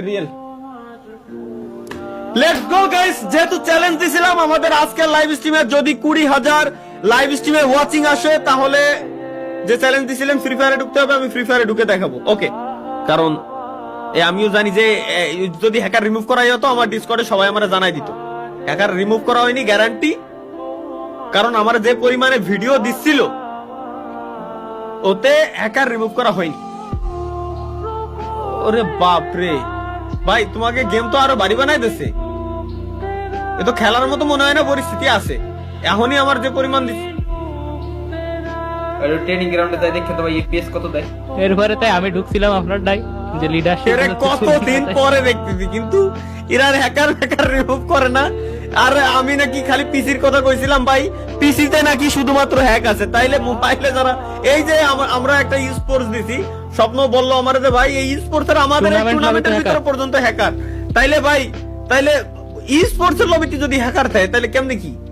Real let's go guys, যেহেতু challenge দিছিলাম আমাদের আজকের লাইভ স্ট্রিমে যদি 20,000 লাইভ স্ট্রিমে ওয়াচিং আসে তাহলে যে চ্যালেঞ্জ দিছিলাম ফ্রি ফায়ারে ঢুকতে হবে, আমি ফ্রি ফায়ারে ঢুকে দেখাবো। ওকে, কারণ আমিও জানি যে যদি হ্যাকার রিমুভ করা হতো আমার ডিসকর্ডে সবাই আমারে জানাই দিত। হ্যাকার রিমুভ করা হয়নি গ্যারান্টি, কারণ আমার যে পরিমাণে ভিডিও দিচ্ছিল ওতে হ্যাকার রিমুভ করা হয়নি। ওরে বাপ রে ভাই, তোমাকে গেম তো আরো বাড়ি বানাই দিচ্ছে। এ তো খেলার মতো মনে হয় না পরিস্থিতি আছে। এখনই আমার যে পরিমাণ দিচ্ছে ট্রেনিং গ্রাউন্ডে যাই দেখে তো ভাই এপিএস কত দেয়। এরপরে তাই আমি ঢুকছিলাম আপনার ডাই যে লিডারশিপ কতদিন পরে দেখতেছি, কিন্তু এরা হ্যাকার রিমুভ করে না। আর আমি নাকি খালি পিসির কথা কইছিলাম ভাই, পিসিতে নাকি শুধুমাত্র হ্যাক আছে, তাইলে মোবাইলে যারা এই যে আমরা একটা স্পোর্টস দিছি, স্বপ্ন বললো আমার যে ভাই এই স্পোর্টস এর আমাদের টুর্নামেন্টের ভিতরে পর্যন্ত হ্যাকার, তাইলে ভাই তাইলে স্পোর্টস এর লবিতে যদি হ্যাকার থাকে তাহলে কেমনে কি